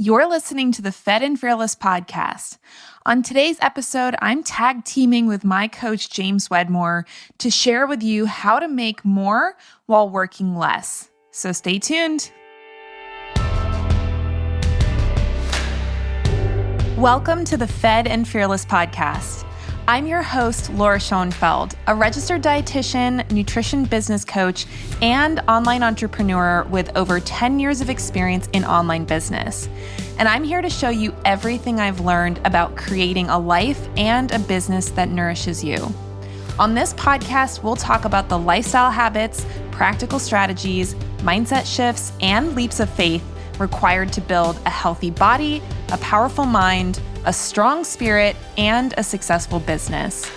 You're listening to the Fed and Fearless podcast. On today's episode, I'm tag teaming with my coach, James Wedmore, to share with you how to make more while working less. So stay tuned. Welcome to the Fed and Fearless podcast. I'm your host, Laura Schoenfeld, a registered dietitian, nutrition business coach, and online entrepreneur with over 10 years of experience in online business. And I'm here to show you everything I've learned about creating a life and a business that nourishes you. On this podcast, we'll talk about the lifestyle habits, practical strategies, mindset shifts, and leaps of faith required to build a healthy body, a powerful mind, a strong spirit, and a successful business.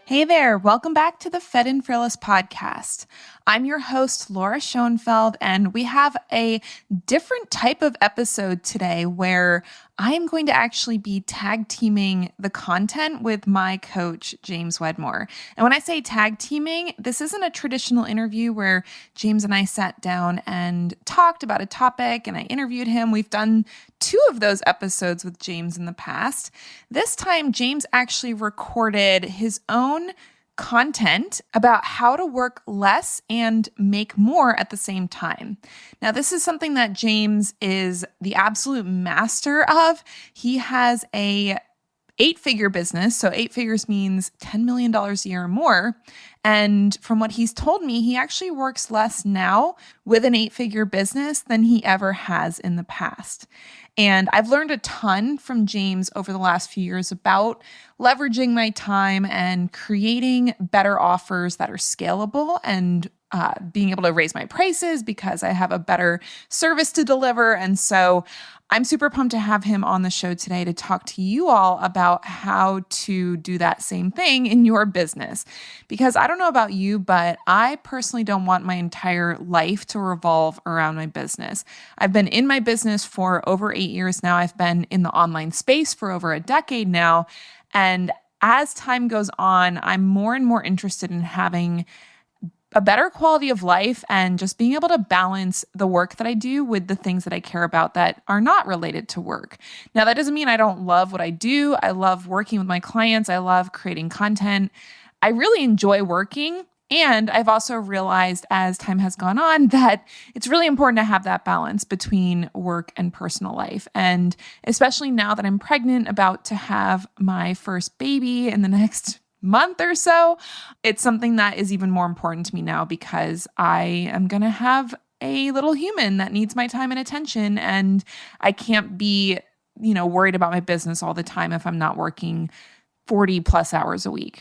Hey there, welcome back to the Fed and Fearless podcast. I'm your host, Laura Schoenfeld, and we have a different type of episode today where I am going to actually be tag teaming the content with my coach, James Wedmore. And when I say tag teaming, this isn't a traditional interview where James and I sat down and talked about a topic and I interviewed him. We've done 2 of those episodes with James in the past. This time, James actually recorded his own content about how to work less and make more at the same time. Now, this is something that James is the absolute master of. He has a 8-figure business. So 8 figures means $10 million a year or more. And from what he's told me, he actually works less now with an 8-figure business than he ever has in the past. And I've learned a ton from James over the last few years about leveraging my time and creating better offers that are scalable and being able to raise my prices because I have a better service to deliver. And so I'm super pumped to have him on the show today to talk to you all about how to do that same thing in your business. Because I don't know about you, but I personally don't want my entire life to revolve around my business. I've been in my business for over 8 years now. I've been in the online space for over a decade now. And as time goes on, I'm more and more interested in having a better quality of life and just being able to balance the work that I do with the things that I care about that are not related to work. Now, that doesn't mean I don't love what I do. I love working with my clients. I love creating content. I really enjoy working. And I've also realized as time has gone on that it's really important to have that balance between work and personal life. And especially now that I'm pregnant, about to have my first baby in the next month or so, it's something that is even more important to me now because I am going to have a little human that needs my time and attention. And I can't be, worried about my business all the time if I'm not working 40 plus hours a week.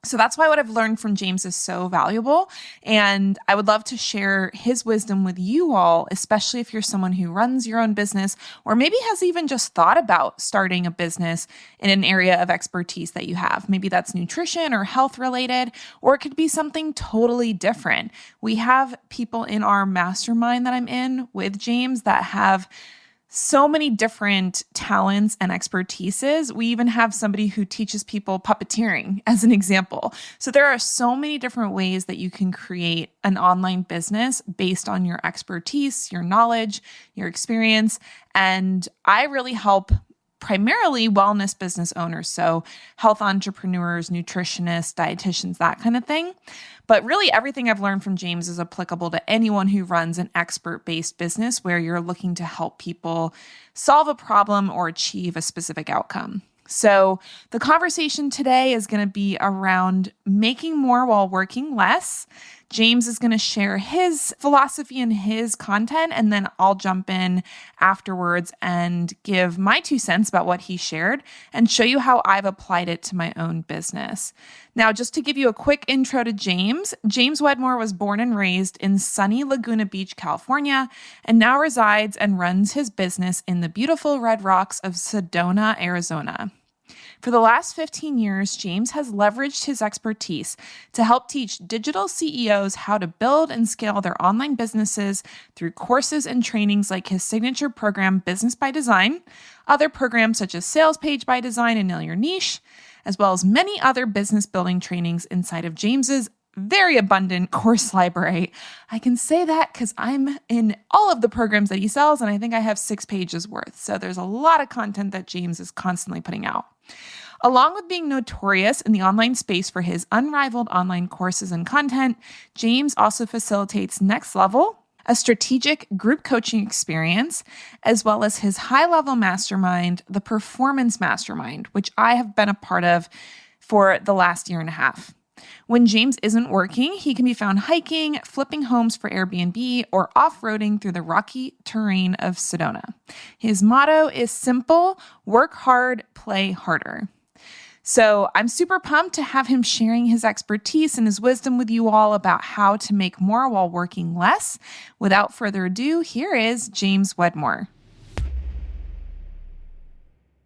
So that's why what I've learned from James is so valuable. And I would love to share his wisdom with you all, especially if you're someone who runs your own business or maybe has even just thought about starting a business in an area of expertise that you have. Maybe that's nutrition or health related, or it could be something totally different. We have people in our mastermind that I'm in with James that have so many different talents and expertises. We even have somebody who teaches people puppeteering as an example. So there are so many different ways that you can create an online business based on your expertise, your knowledge, your experience. And I really help primarily wellness business owners, so health entrepreneurs, nutritionists, dietitians, that kind of thing. But really everything I've learned from James is applicable to anyone who runs an expert-based business where you're looking to help people solve a problem or achieve a specific outcome. So the conversation today is going to be around making more while working less. James is going to share his philosophy and his content, and then I'll jump in afterwards and give my 2 cents about what he shared and show you how I've applied it to my own business. Now, just to give you a quick intro to James, James Wedmore was born and raised in sunny Laguna Beach, California, and now resides and runs his business in the beautiful red rocks of Sedona, Arizona. For the last 15 years, James has leveraged his expertise to help teach digital CEOs how to build and scale their online businesses through courses and trainings like his signature program, Business by Design, other programs such as Sales Page by Design and Nail Your Niche, as well as many other business building trainings inside of James's very abundant course library. I can say that because I'm in all of the programs that he sells, and I think I have 6 pages worth. So there's a lot of content that James is constantly putting out. Along with being notorious in the online space for his unrivaled online courses and content, James also facilitates Next Level, a strategic group coaching experience, as well as his high-level mastermind, the Performance Mastermind, which I have been a part of for the last year and a half. When James isn't working, he can be found hiking, flipping homes for Airbnb, or off-roading through the rocky terrain of Sedona. His motto is simple: work hard, play harder. So I'm super pumped to have him sharing his expertise and his wisdom with you all about how to make more while working less. Without further ado, here is James Wedmore.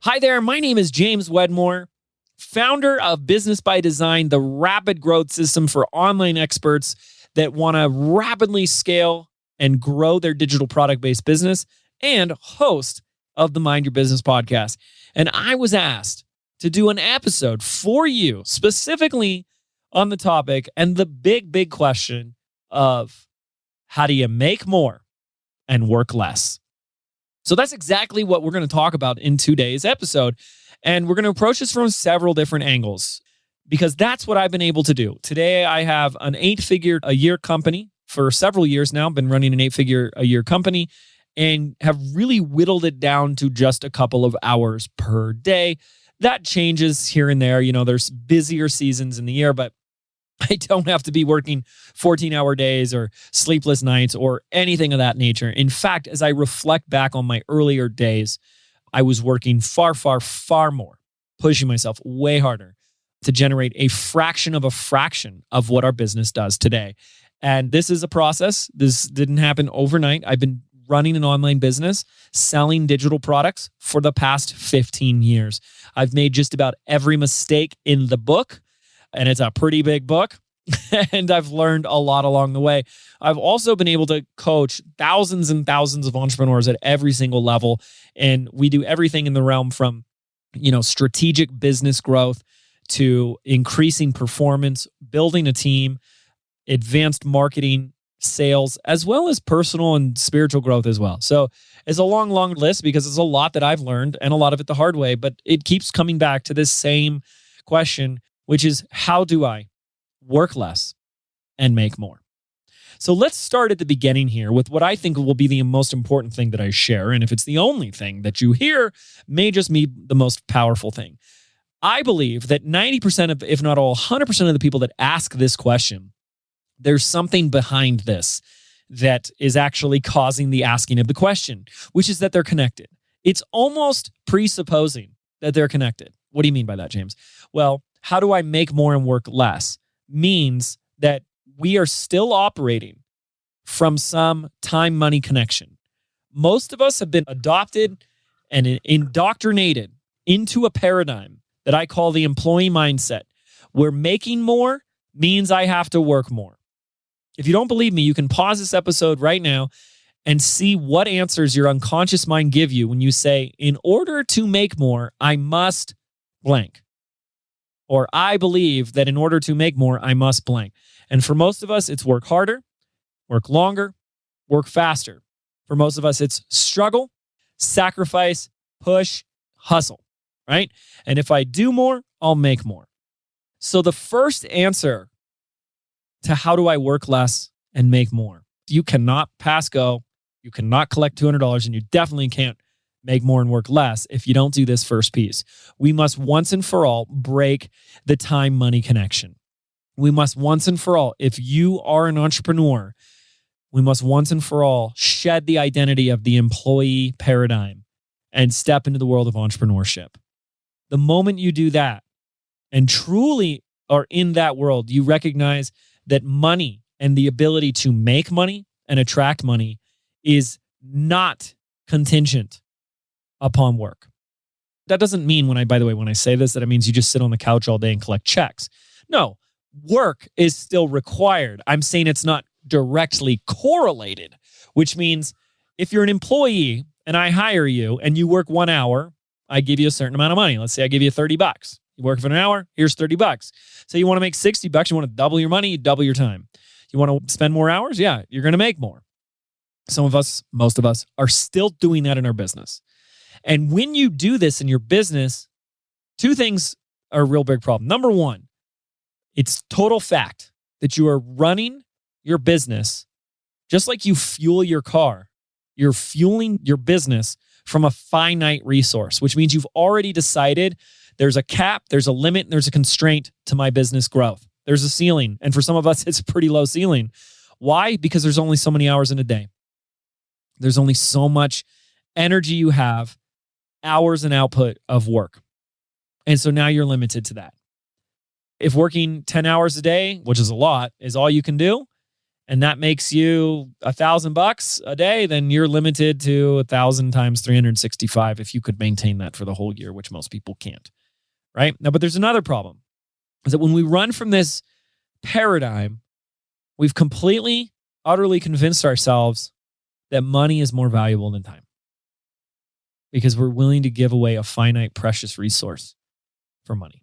Hi there, my name is James Wedmore, founder of Business by Design, the rapid growth system for online experts that want to rapidly scale and grow their digital product-based business, and host of the Mind Your Business podcast. And I was asked to do an episode for you specifically on the topic and the big question of how do you make more and work less? So that's exactly what we're going to talk about in today's episode. And we're going to approach this from several different angles because that's what I've been able to do. Today, I have an 8-figure-a-year company for several years now. I've been running an 8-figure-a-year company and have really whittled it down to just a couple of hours per day. That changes here and there. You know, there's busier seasons in the year, but I don't have to be working 14-hour days or sleepless nights or anything of that nature. In fact, as I reflect back on my earlier days, I was working far more, pushing myself way harder to generate a fraction of what our business does today. And this is a process. This didn't happen overnight. I've been running an online business, selling digital products for the past 15 years. I've made just about every mistake in the book, and it's a pretty big book, and I've learned a lot along the way. I've also been able to coach thousands and thousands of entrepreneurs at every single level, and we do everything in the realm from, strategic business growth to increasing performance, building a team, advanced marketing, sales, as well as personal and spiritual growth as well. So it's a long list because it's a lot that I've learned and a lot of it the hard way, but it keeps coming back to this same question, which is how do I work less and make more? So let's start at the beginning here with what I think will be the most important thing that I share. And if it's the only thing that you hear, may just be the most powerful thing. I believe that 90% of, if not all, 100% of the people that ask this question, there's something behind this that is actually causing the asking of the question, which is that they're connected. It's almost presupposing that they're connected. What do you mean by that, James? Well, how do I make more and work less? Means that we are still operating from some time-money connection. Most of us have been adopted and indoctrinated into a paradigm that I call the employee mindset, where making more means I have to work more. If you don't believe me, you can pause this episode right now and see what answers your unconscious mind give you when you say, in order to make more, I must blank. Or I believe that in order to make more, I must blank. And for most of us, it's work harder, work longer, work faster. For most of us, it's struggle, sacrifice, push, hustle, right? And if I do more, I'll make more. So the first answer to how do I work less and make more, you cannot pass go, you cannot collect $200, and you definitely can't make more and work less if you don't do this first piece. We must once and for all break the time-money connection. We must once and for all, if you are an entrepreneur, we must once and for all shed the identity of the employee paradigm and step into the world of entrepreneurship. The moment you do that and truly are in that world, you recognize that money and the ability to make money and attract money is not contingent upon work. That doesn't mean when I say this, that it means you just sit on the couch all day and collect checks. No, work is still required. I'm saying it's not directly correlated, which means if you're an employee and I hire you and you work 1 hour, I give you a certain amount of money. Let's say I give you $30. You work for an hour, here's $30. So you want to make $60, you want to double your money, you double your time. You want to spend more hours? Yeah, you're going to make more. Some of us, most of us, are still doing that in our business. And when you do this in your business, two things are a real big problem. Number one, it's total fact that you are running your business just like you fuel your car. You're fueling your business from a finite resource, which means you've already decided there's a cap, there's a limit, and there's a constraint to my business growth. There's a ceiling. And for some of us, it's a pretty low ceiling. Why? Because there's only so many hours in a day. There's only so much energy you have, hours and output of work. And so now you're limited to that. If working 10 hours a day, which is a lot, is all you can do, and that makes you $1,000 a day, then you're limited to 1,000 times 365 if you could maintain that for the whole year, which most people can't, right? Now, but there's another problem, is that when we run from this paradigm, we've completely, utterly convinced ourselves that money is more valuable than time because we're willing to give away a finite, precious resource for money.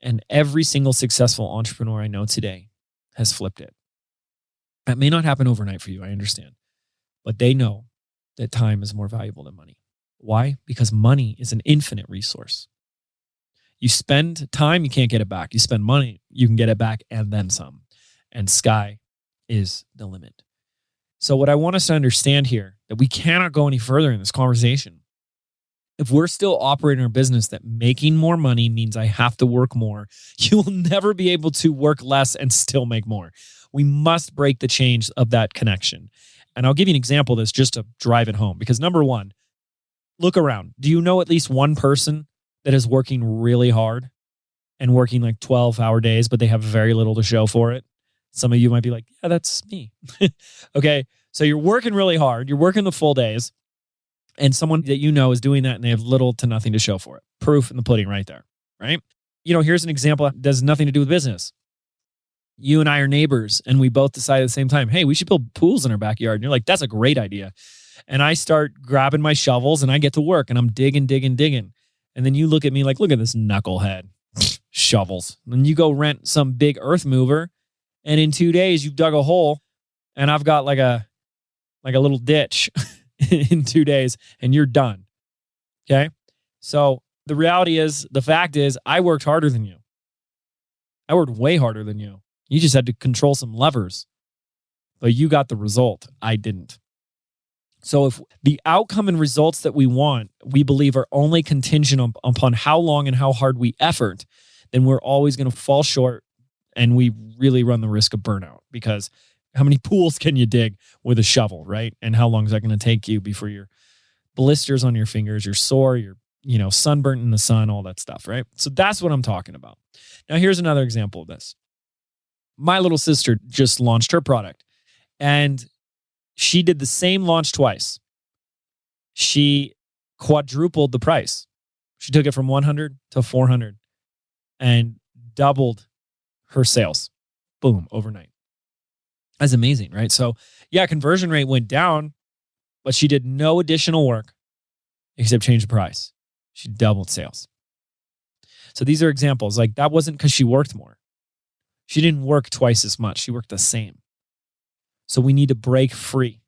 And every single successful entrepreneur I know today has flipped it. That may not happen overnight for you, I understand. But they know that time is more valuable than money. Why? Because money is an infinite resource. You spend time, you can't get it back. You spend money, you can get it back and then some. And sky is the limit. So what I want us to understand here, that we cannot go any further in this conversation. If we're still operating our business that making more money means I have to work more, you will never be able to work less and still make more. We must break the chains of that connection. And I'll give you an example of this just to drive it home. Because number one, look around. Do you know at least one person that is working really hard and working like 12-hour days, but they have very little to show for it? Some of you might be like, yeah, that's me. Okay, so you're working really hard. You're working the full days. And someone that you know is doing that and they have little to nothing to show for it. Proof in the pudding right there, right? Here's an example that has nothing to do with business. You and I are neighbors and we both decide at the same time, hey, we should build pools in our backyard. And you're like, that's a great idea. And I start grabbing my shovels and I get to work and I'm digging. And then you look at me like, look at this knucklehead. Shovels. And you go rent some big earth mover and in 2 days you've dug a hole and I've got like a little ditch in 2 days and you're done. Okay. So the reality is, the fact is, I worked harder than you. I worked way harder than you. You just had to control some levers, but you got the result. I didn't. So if the outcome and results that we want, we believe are only contingent upon how long and how hard we effort, then we're always going to fall short and we really run the risk of burnout because how many pools can you dig with a shovel, right? And how long is that going to take you before your blisters on your fingers, you're sore, you're sunburnt in the sun, all that stuff, right? So that's what I'm talking about. Now, here's another example of this. My little sister just launched her product and she did the same launch twice. She quadrupled the price. She took it from 100 to 400 and doubled her sales. Boom, overnight. That's amazing, right? So yeah, conversion rate went down, but she did no additional work except change the price. She doubled sales. So these are examples. Like that wasn't because she worked more. She didn't work twice as much. She worked the same. So we need to break free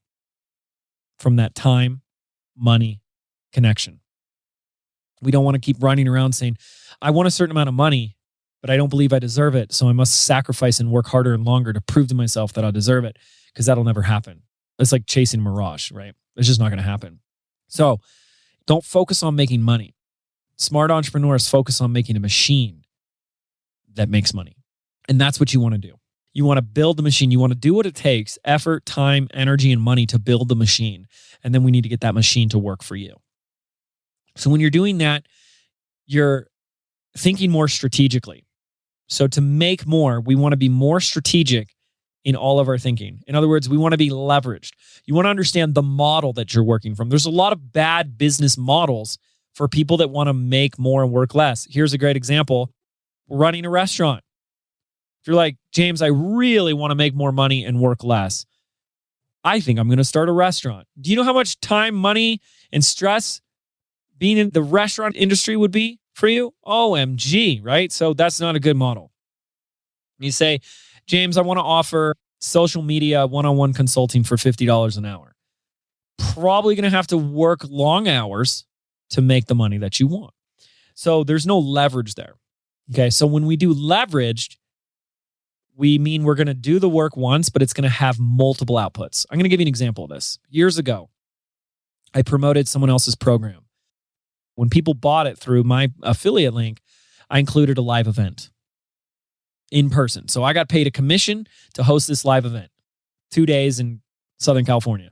from that time, money, connection. We don't want to keep running around saying, I want a certain amount of money, but I don't believe I deserve it. So I must sacrifice and work harder and longer to prove to myself that I deserve it, because that'll never happen. It's like chasing a mirage, right? It's just not going to happen. So don't focus on making money. Smart entrepreneurs focus on making a machine that makes money. And that's what you want to do. You want to build the machine. You want to do what it takes, effort, time, energy, and money to build the machine. And then we need to get that machine to work for you. So when you're doing that, you're thinking more strategically. So to make more, we want to be more strategic in all of our thinking. In other words, we want to be leveraged. You want to understand the model that you're working from. There's a lot of bad business models for people that want to make more and work less. Here's a great example. Running a restaurant. If you're like, James, I really want to make more money and work less, I think I'm going to start a restaurant. Do you know how much time, money, and stress being in the restaurant industry would be for you? OMG, right? So that's not a good model. You say, James, I want to offer social media one-on-one consulting for $50 an hour. Probably going to have to work long hours to make the money that you want. So there's no leverage there. Okay, so when we do leveraged, we mean we're going to do the work once, but it's going to have multiple outputs. I'm going to give you an example of this. Years ago, I promoted someone else's program. When people bought it through my affiliate link, I included a live event in person. So I got paid a commission to host this live event, 2 days in Southern California.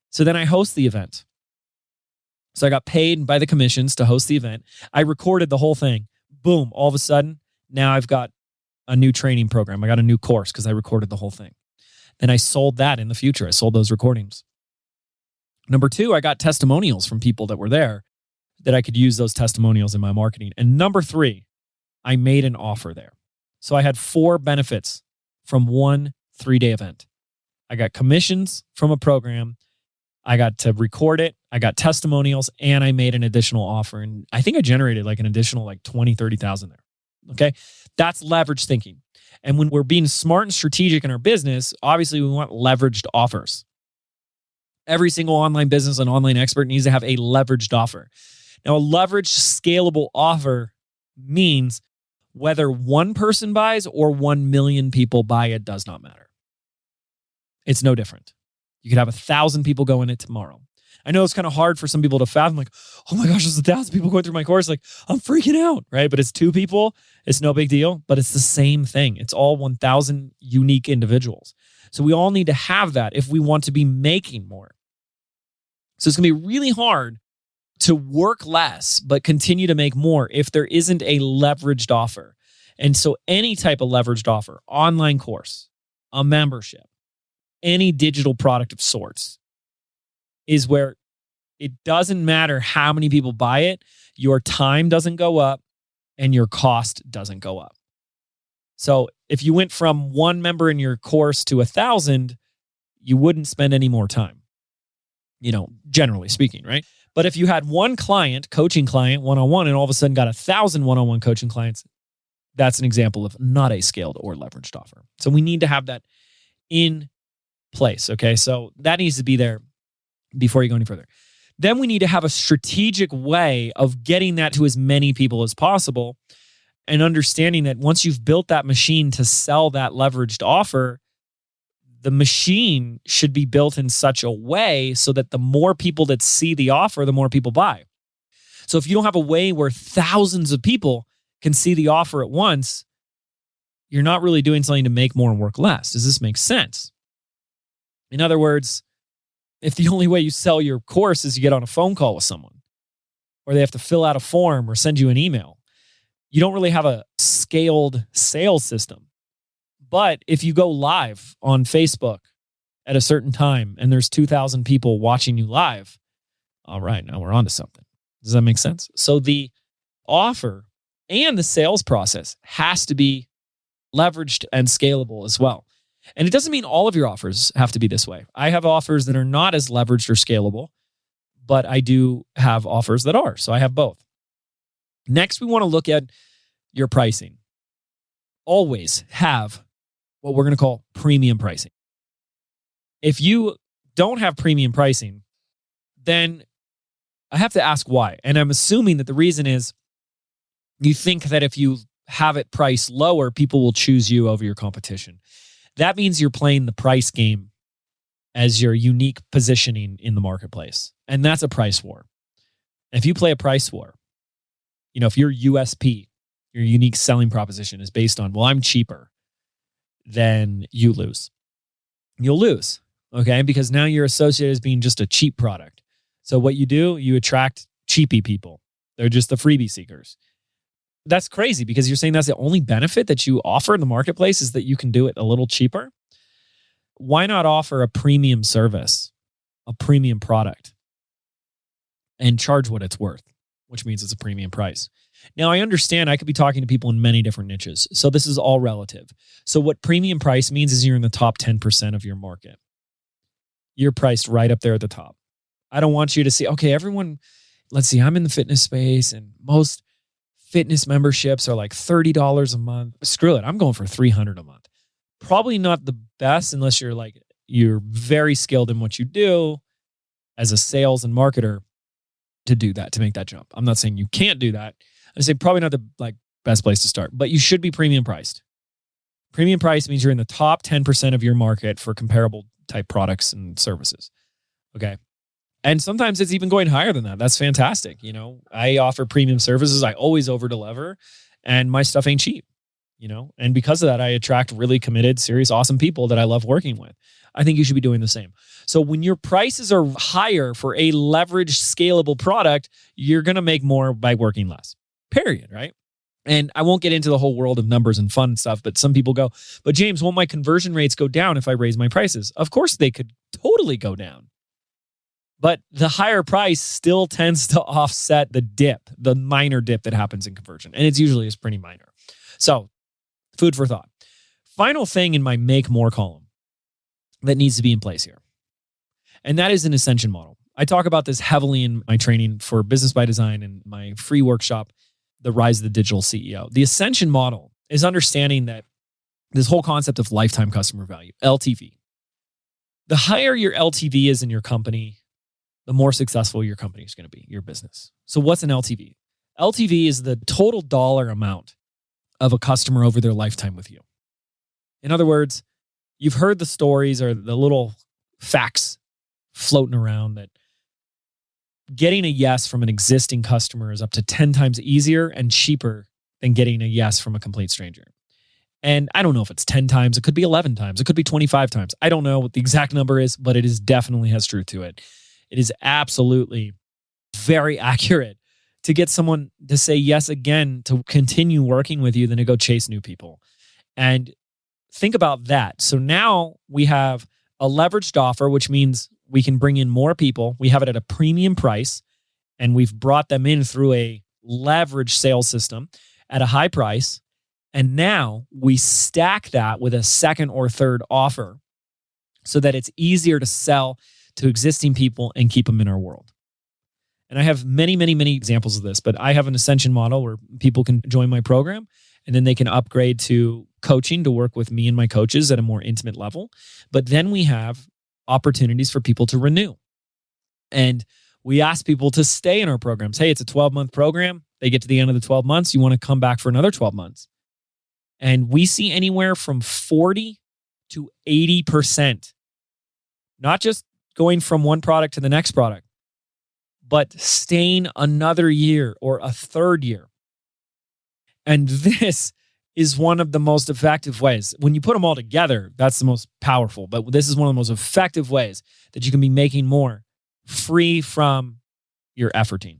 So then I host the event. So I got paid by the commissions to host the event. I recorded the whole thing. Boom, all of a sudden, now I've got a new training program. I got a new course because I recorded the whole thing. Then I sold that in the future. I sold those recordings. Number 2, I got testimonials from people that were there that I could use those testimonials in my marketing. And number 3, I made an offer there. So I had 4 benefits from one 3-day event. I got commissions from a program. I got to record it. I got testimonials, and I made an additional offer. And I think I generated like an additional like 20, 30,000 there. Okay. That's leverage thinking. And when we're being smart and strategic in our business, obviously we want leveraged offers. Every single online business and online expert needs to have a leveraged offer. Now, a leveraged scalable offer means whether one person buys or 1 million people buy, it does not matter. It's no different. You could have 1,000 people go in it tomorrow. I know it's kind of hard for some people to fathom, like, oh my gosh, there's 1,000 people going through my course. Like, I'm freaking out, right? But it's 2 people. It's no big deal, but it's the same thing. It's all 1,000 unique individuals. So we all need to have that if we want to be making more. So it's going to be really hard to work less, but continue to make more if there isn't a leveraged offer. And so any type of leveraged offer, online course, a membership, any digital product of sorts, is where it doesn't matter how many people buy it, your time doesn't go up and your cost doesn't go up. So if you went from 1 member in your course to 1,000, you wouldn't spend any more time, generally speaking, right? But if you had 1 client, coaching client, one-on-one, and all of a sudden got 1,000 one-on-one coaching clients, that's an example of not a scaled or leveraged offer. So we need to have that in place, okay? So that needs to be there before you go any further. Then we need to have a strategic way of getting that to as many people as possible and understanding that once you've built that machine to sell that leveraged offer, the machine should be built in such a way so that the more people that see the offer, the more people buy. So if you don't have a way where thousands of people can see the offer at once, you're not really doing something to make more and work less. Does this make sense? In other words, if the only way you sell your course is you get on a phone call with someone, or they have to fill out a form or send you an email, you don't really have a scaled sales system. But if you go live on Facebook at a certain time and there's 2,000 people watching you live, all right, now we're on to something. Does that make sense? So the offer and the sales process has to be leveraged and scalable as well. And it doesn't mean all of your offers have to be this way. I have offers that are not as leveraged or scalable, but I do have offers that are. So I have both. Next, we want to look at your pricing. Always have what we're going to call premium pricing. If you don't have premium pricing, then I have to ask why. And I'm assuming that the reason is you think that if you have it priced lower, people will choose you over your competition. That means you're playing the price game as your unique positioning in the marketplace. And that's a price war. If you play a price war, if your USP, your unique selling proposition is based on, well, I'm cheaper, then you lose. You'll lose, okay? Because now you're associated as being just a cheap product. So what you do, you attract cheapy people. They're just the freebie seekers. That's crazy because you're saying that's the only benefit that you offer in the marketplace is that you can do it a little cheaper. Why not offer a premium service, a premium product, and charge what it's worth, which means it's a premium price? Now, I understand I could be talking to people in many different niches, so this is all relative. So what premium price means is you're in the top 10% of your market. You're priced right up there at the top. I don't want you to see, okay, everyone, let's see, I'm in the fitness space and most fitness memberships are like $30 a month. Screw it. I'm going for $300 a month. Probably not the best unless you're very skilled in what you do as a sales and marketer to do that, to make that jump. I'm not saying you can't do that. I say probably not the best place to start, but you should be premium priced. Premium price means you're in the top 10% of your market for comparable type products and services. Okay. And sometimes it's even going higher than that. That's fantastic. I offer premium services. I always over deliver, and my stuff ain't cheap, and because of that, I attract really committed, serious, awesome people that I love working with. I think you should be doing the same. So when your prices are higher for a leveraged, scalable product, you're going to make more by working less, period, right? And I won't get into the whole world of numbers and fun stuff, but some people go, but James, won't my conversion rates go down if I raise my prices? Of course they could totally go down. But the higher price still tends to offset the minor dip that happens in conversion. And it's usually is pretty minor. So food for thought. Final thing in my make more column that needs to be in place here. And that is an ascension model. I talk about this heavily in my training for Business by Design and my free workshop, The Rise of the Digital CEO. The ascension model is understanding that this whole concept of lifetime customer value, LTV. The higher your LTV is in your company, the more successful your company is going to be, your business. So what's an LTV? LTV is the total dollar amount of a customer over their lifetime with you. In other words, you've heard the stories or the little facts floating around that getting a yes from an existing customer is up to 10 times easier and cheaper than getting a yes from a complete stranger. And I don't know if it's 10 times, it could be 11 times, it could be 25 times. I don't know what the exact number is, but it definitely has truth to it. It is absolutely very accurate to get someone to say yes again, to continue working with you than to go chase new people. And think about that. So now we have a leveraged offer, which means we can bring in more people. We have it at a premium price, and we've brought them in through a leveraged sales system at a high price. And now we stack that with a second or third offer so that it's easier to sell to existing people and keep them in our world. And I have many, many, many examples of this, but I have an ascension model where people can join my program and then they can upgrade to coaching to work with me and my coaches at a more intimate level. But then we have opportunities for people to renew. And we ask people to stay in our programs. Hey, it's a 12-month program. They get to the end of the 12 months. You want to come back for another 12 months. And we see anywhere from 40 to 80%, not just going from one product to the next product, but staying another year or a third year. And this is one of the most effective ways. When you put them all together, that's the most powerful. But this is one of the most effective ways that you can be making more free from your efforting,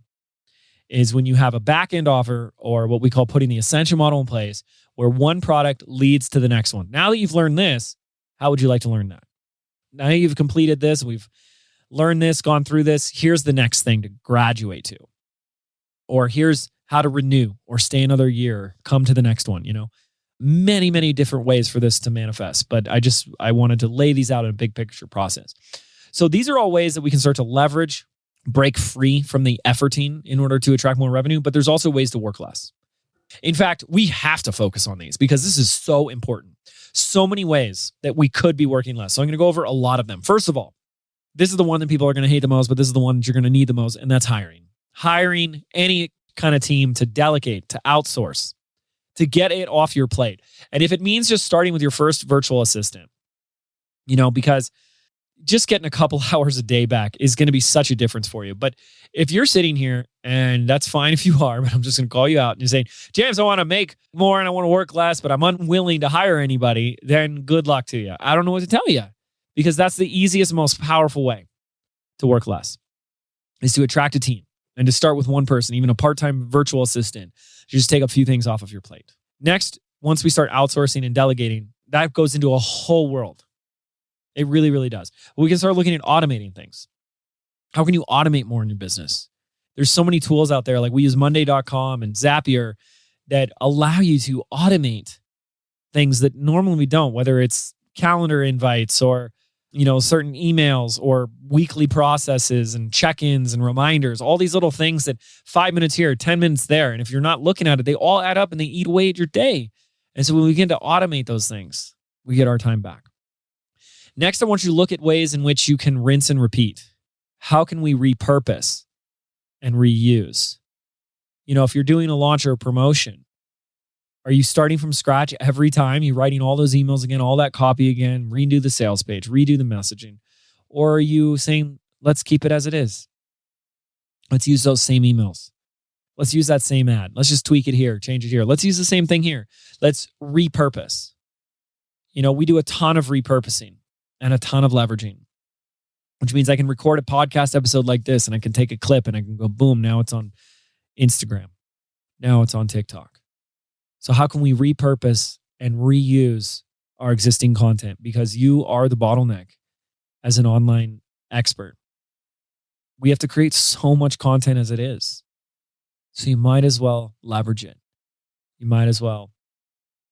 is when you have a back-end offer, or what we call putting the ascension model in place, where one product leads to the next one. Now that you've learned this, how would you like to learn that? Now you've completed this, we've learned this, gone through this, here's the next thing to graduate to. Or here's how to renew or stay another year, come to the next one, Many, many different ways for this to manifest. But I wanted to lay these out in a big picture process. So these are all ways that we can start to leverage, break free from the efforting in order to attract more revenue, but there's also ways to work less. In fact, we have to focus on these because this is so important. So many ways that we could be working less. So I'm going to go over a lot of them. First of all, this is the one that people are going to hate the most, but this is the one that you're going to need the most, and that's hiring. Hiring any kind of team to delegate, to outsource, to get it off your plate. And if it means just starting with your first virtual assistant, because just getting a couple hours a day back is going to be such a difference for you. But if you're sitting here, and that's fine if you are, but I'm just going to call you out and you're saying, James, I want to make more and I want to work less, but I'm unwilling to hire anybody, then good luck to you. I don't know what to tell you, because that's the easiest, most powerful way to work less, is to attract a team and to start with one person, even a part-time virtual assistant. You just take a few things off of your plate. Next, once we start outsourcing and delegating, that goes into a whole world. It really, really does. We can start looking at automating things. How can you automate more in your business? There's so many tools out there. Like we use Monday.com and Zapier that allow you to automate things that normally we don't, whether it's calendar invites or certain emails or weekly processes and check-ins and reminders, all these little things that 5 minutes here, 10 minutes there. And if you're not looking at it, they all add up and they eat away at your day. And so when we begin to automate those things, we get our time back. Next, I want you to look at ways in which you can rinse and repeat. How can we repurpose and reuse? If you're doing a launch or a promotion, are you starting from scratch every time? You writing all those emails again, all that copy again, redo the sales page, redo the messaging? Or are you saying, let's keep it as it is? Let's use those same emails. Let's use that same ad. Let's just tweak it here, change it here. Let's use the same thing here. Let's repurpose. We do a ton of repurposing and a ton of leveraging, which means I can record a podcast episode like this and I can take a clip and I can go, boom, now it's on Instagram. Now it's on TikTok. So how can we repurpose and reuse our existing content? Because you are the bottleneck as an online expert. We have to create so much content as it is. So you might as well leverage it. You might as well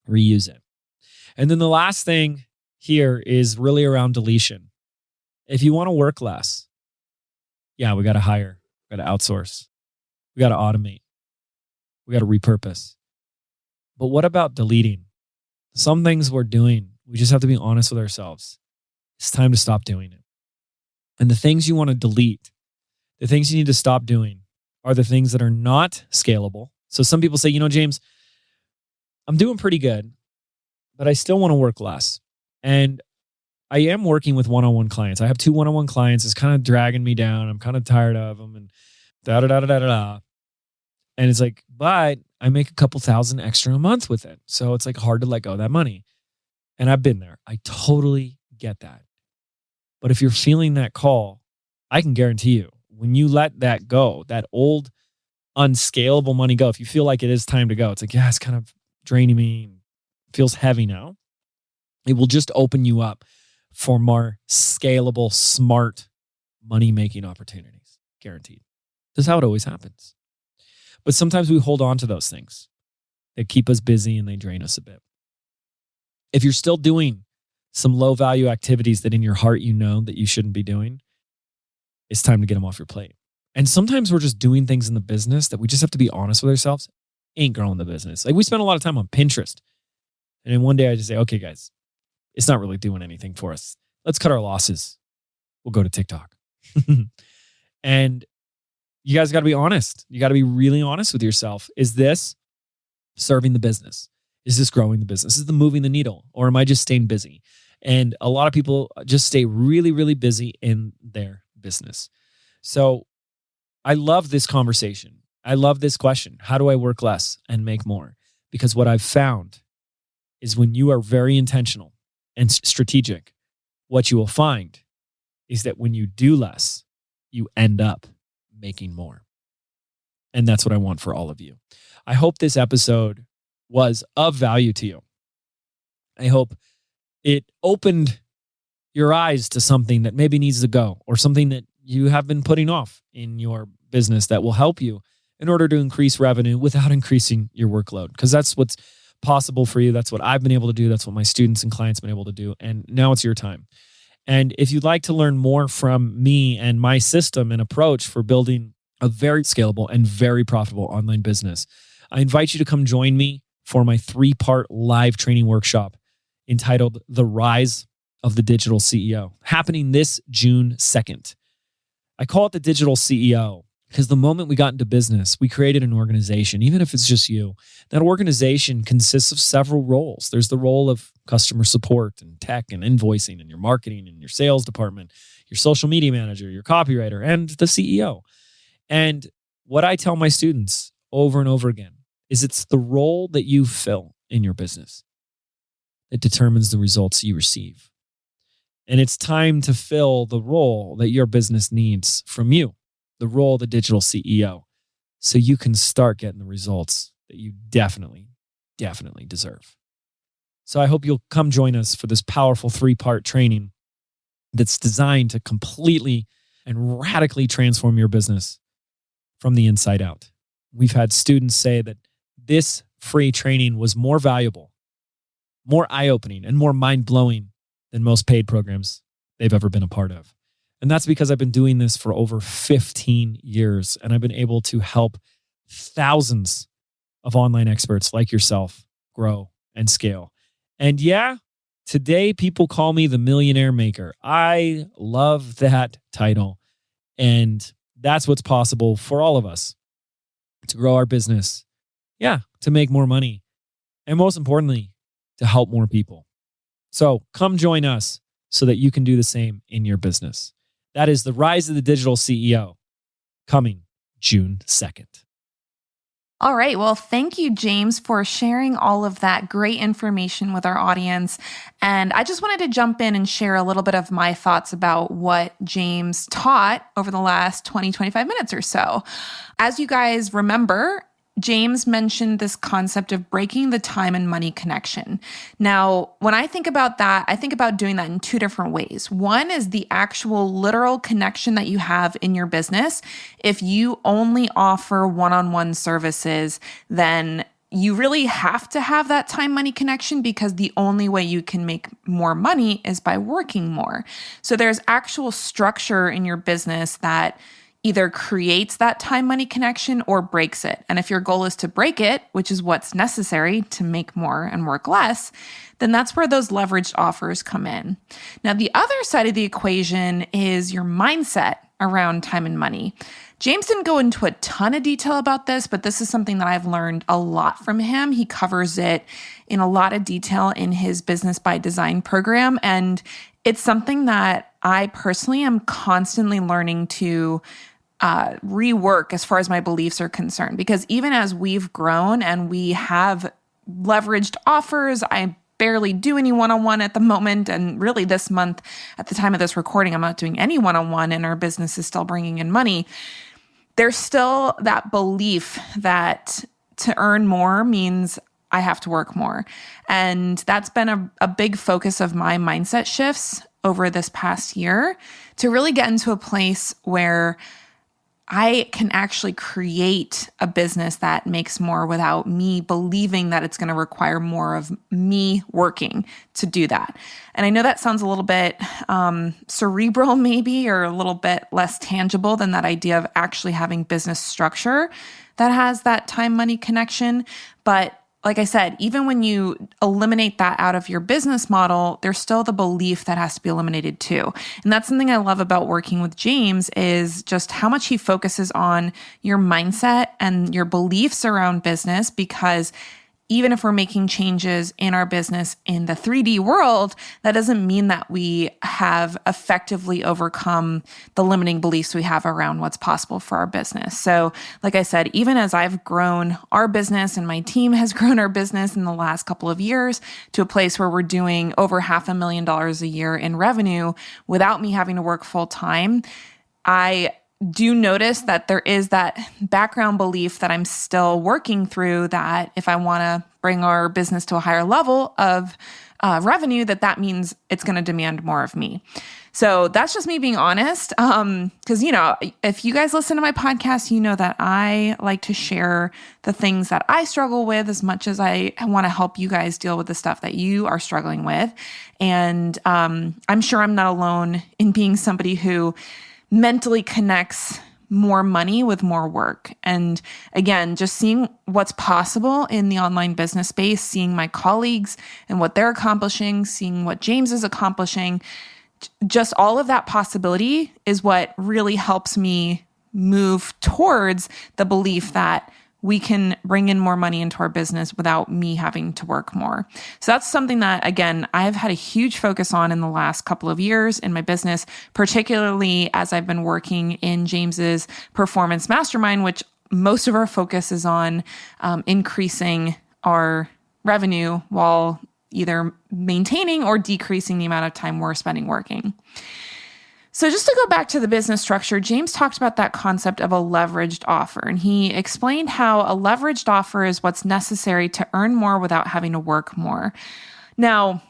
reuse it. And then the last thing here is really around deletion. If you want to work less, we got to hire, we got to outsource, we got to automate, we got to repurpose. But what about deleting? Some things we're doing, we just have to be honest with ourselves. It's time to stop doing it. And the things you want to delete, the things you need to stop doing are the things that are not scalable. So some people say, James, I'm doing pretty good, but I still want to work less. And I am working with one-on-one clients. I have 2 one-on-one clients. It's kind of dragging me down. I'm kind of tired of them and da-da-da-da-da-da. And it's like, but I make a couple thousand extra a month with it. So it's like hard to let go of that money. And I've been there. I totally get that. But if you're feeling that call, I can guarantee you, when you let that go, that old unscalable money go, if you feel like it is time to go, it's like, it's kind of draining me, it feels heavy now. It will just open you up for more scalable, smart money-making opportunities. Guaranteed. This is how it always happens. But sometimes we hold on to those things that keep us busy and they drain us a bit. If you're still doing some low-value activities that in your heart that you shouldn't be doing, it's time to get them off your plate. And sometimes we're just doing things in the business that we just have to be honest with ourselves, ain't growing the business. Like we spend a lot of time on Pinterest. And then one day I just say, okay, guys, it's not really doing anything for us. Let's cut our losses. We'll go to TikTok. And you guys got to be honest. You got to be really honest with yourself. Is this serving the business? Is this growing the business? Is this moving the needle? Or am I just staying busy? And a lot of people just stay really, really busy in their business. So I love this conversation. I love this question. How do I work less and make more? Because what I've found is when you are very intentional and strategic, what you will find is that when you do less, you end up making more. And that's what I want for all of you. I hope this episode was of value to you. I hope it opened your eyes to something that maybe needs to go or something that you have been putting off in your business that will help you in order to increase revenue without increasing your workload. Because that's what's possible for you. That's what I've been able to do. That's what my students and clients have been able to do. And now it's your time. And if you'd like to learn more from me and my system and approach for building a very scalable and very profitable online business, I invite you to come join me for my 3-part live training workshop entitled The Rise of the Digital CEO, happening this June 2nd. I call it the Digital CEO because the moment we got into business, we created an organization, even if it's just you. That organization consists of several roles. There's the role of customer support and tech and invoicing and your marketing and your sales department, your social media manager, your copywriter, and the CEO. And what I tell my students over and over again is it's the role that you fill in your business that determines the results you receive. And it's time to fill the role that your business needs from you, the role of the digital CEO, so you can start getting the results that you definitely deserve. So I hope you'll come join us for this powerful 3-part training that's designed to completely and radically transform your business from the inside out. We've had students say that this free training was more valuable, more eye-opening, and more mind-blowing than most paid programs they've ever been a part of. And that's because I've been doing this for over 15 years, and I've been able to help thousands of online experts like yourself grow and scale. And yeah, today people call me the millionaire maker. I love that title. And that's what's possible for all of us to grow our business. Yeah, to make more money. And most importantly, to help more people. So come join us so that you can do the same in your business. That is the Rise of the Digital CEO, coming June 2nd. All right. Well, thank you, James, for sharing all of that great information with our audience. And I just wanted to jump in and share a little bit of my thoughts about what James taught over the last 25 minutes or so. As you guys remember, James mentioned this concept of breaking the time and money connection. Now, when I think about that, I think about doing that in two different ways. One is the actual literal connection that you have in your business. If you only offer one-on-one services, then you really have to have that time money connection because the only way you can make more money is by working more. So there's actual structure in your business that either creates that time money connection or breaks it. And if your goal is to break it, which is what's necessary to make more and work less, then that's where those leveraged offers come in. Now, the other side of the equation is your mindset around time and money. James didn't go into a ton of detail about this, but this is something that I've learned a lot from him. He covers it in a lot of detail in his Business by Design program. And it's something that I personally am constantly learning to rework as far as my beliefs are concerned. Because even as we've grown and we have leveraged offers, I barely do any one-on-one at the moment. And really this month, at the time of this recording, I'm not doing any one-on-one and our business is still bringing in money. There's still that belief that to earn more means I have to work more. And that's been a big focus of my mindset shifts over this past year to really get into a place where I can actually create a business that makes more without me believing that it's going to require more of me working to do that. And I know that sounds a little bit cerebral maybe, or a little bit less tangible than that idea of actually having business structure that has that time money connection. But like I said, even when you eliminate that out of your business model, there's still the belief that has to be eliminated too. And that's something I love about working with James is just how much he focuses on your mindset and your beliefs around business, because even if we're making changes in our business in the 3D world, that doesn't mean that we have effectively overcome the limiting beliefs we have around what's possible for our business. So, like I said, even as I've grown our business and my team has grown our business in the last couple of years to a place where we're doing over $500,000 a year in revenue without me having to work full time, I do notice that there is that background belief that I'm still working through, that if I want to bring our business to a higher level of revenue, that means it's going to demand more of me. So that's just me being honest. Because, if you guys listen to my podcast, you know that I like to share the things that I struggle with as much as I want to help you guys deal with the stuff that you are struggling with. And I'm sure I'm not alone in being somebody who mentally connects more money with more work. And again, just seeing what's possible in the online business space, seeing my colleagues and what they're accomplishing, seeing what James is accomplishing, just all of that possibility is what really helps me move towards the belief that we can bring in more money into our business without me having to work more. So that's something that, again, I've had a huge focus on in the last couple of years in my business, particularly as I've been working in James's performance mastermind, which most of our focus is on increasing our revenue while either maintaining or decreasing the amount of time we're spending working. So just to go back to the business structure, James talked about that concept of a leveraged offer, and he explained how a leveraged offer is what's necessary to earn more without having to work more. Now,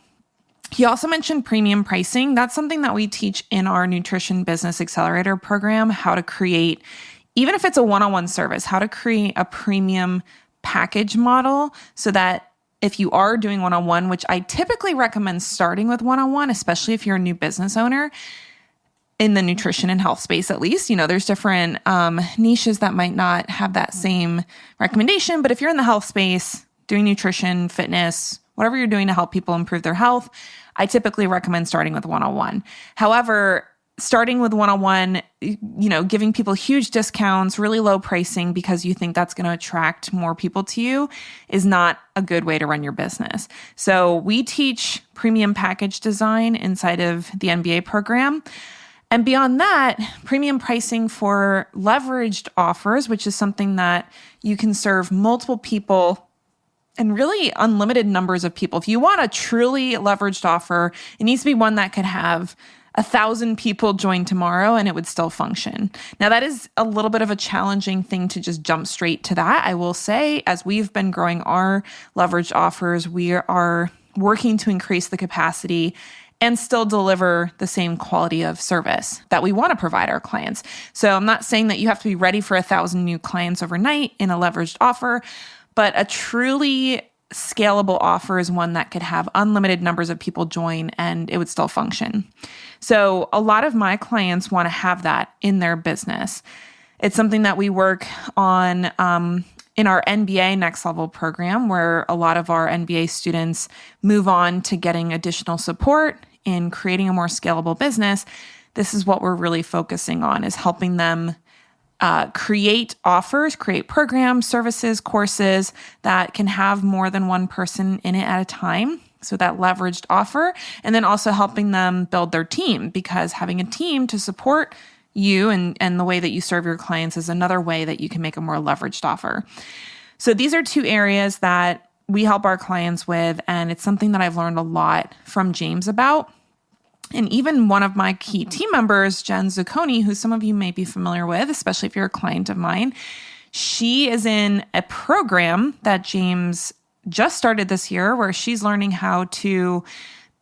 he also mentioned premium pricing. That's something that we teach in our Nutrition Business Accelerator program, how to create, even if it's a one-on-one service, how to create a premium package model so that if you are doing one-on-one, which I typically recommend starting with one-on-one, especially if you're a new business owner in the nutrition and health space, at least. There's different niches that might not have that same recommendation. But if you're in the health space, doing nutrition, fitness, whatever you're doing to help people improve their health, I typically recommend starting with one-on-one. However, starting with one-on-one, giving people huge discounts, really low pricing because you think that's going to attract more people to you is not a good way to run your business. So we teach premium package design inside of the MBA program. And beyond that, premium pricing for leveraged offers, which is something that you can serve multiple people and really unlimited numbers of people. If you want a truly leveraged offer, it needs to be one that could have 1,000 people join tomorrow and it would still function. Now, that is a little bit of a challenging thing to just jump straight to that. I will say, as we've been growing our leveraged offers, we are working to increase the capacity and still deliver the same quality of service that we want to provide our clients. So I'm not saying that you have to be ready for 1,000 new clients overnight in a leveraged offer, but a truly scalable offer is one that could have unlimited numbers of people join and it would still function. So a lot of my clients want to have that in their business. It's something that we work on in our NBA Next Level program, where a lot of our NBA students move on to getting additional support in creating a more scalable business. This is what we're really focusing on, is helping them create offers, create programs, services, courses that can have more than one person in it at a time. So that leveraged offer, and then also helping them build their team, because having a team to support you and the way that you serve your clients is another way that you can make a more leveraged offer. So these are two areas that we help our clients with, and it's something that I've learned a lot from James about. And even one of my key team members, Jen Zucconi, who some of you may be familiar with, especially if you're a client of mine, she is in a program that James just started this year where she's learning how to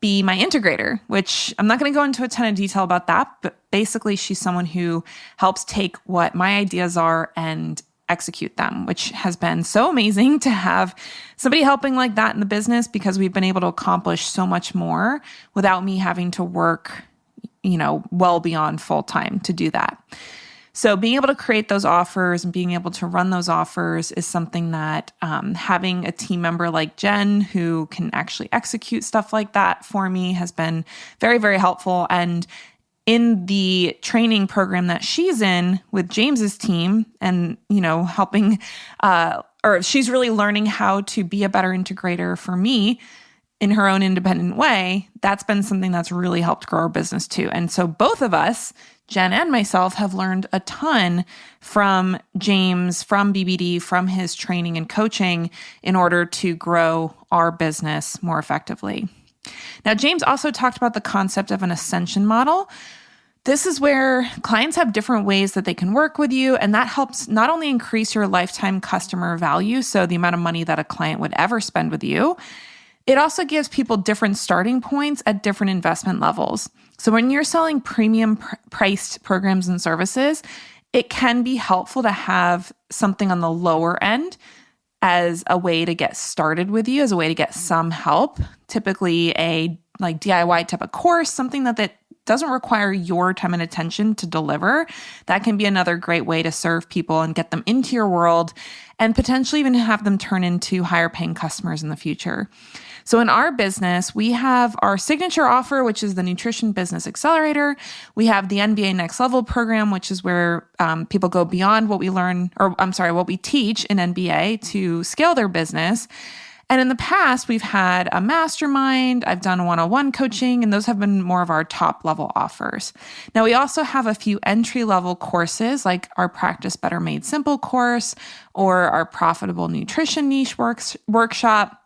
be my integrator, which I'm not going to go into a ton of detail about that, but basically she's someone who helps take what my ideas are and execute them, which has been so amazing to have somebody helping like that in the business, because we've been able to accomplish so much more without me having to work, well beyond full time to do that. So being able to create those offers and being able to run those offers is something that having a team member like Jen who can actually execute stuff like that for me has been very, very helpful. And in the training program that she's in with James's team and, helping, or she's really learning how to be a better integrator for me in her own independent way. That's been something that's really helped grow our business too. And so both of us, Jen and myself, have learned a ton from James, from BBD, from his training and coaching in order to grow our business more effectively. Now, James also talked about the concept of an ascension model. This is where clients have different ways that they can work with you, and that helps not only increase your lifetime customer value, so the amount of money that a client would ever spend with you, it also gives people different starting points at different investment levels. So when you're selling premium priced programs and services, it can be helpful to have something on the lower end as a way to get started with you, as a way to get some help, typically a DIY type of course, something that doesn't require your time and attention to deliver. That can be another great way to serve people and get them into your world and potentially even have them turn into higher paying customers in the future. So in our business, we have our signature offer, which is the Nutrition Business Accelerator. We have the NBA Next Level program, which is where people go beyond what we what we teach in NBA to scale their business. And in the past, we've had a mastermind, I've done one-on-one coaching, and those have been more of our top level offers. Now, we also have a few entry-level courses like our Practice Better Made Simple course or our Profitable Nutrition Niche workshop.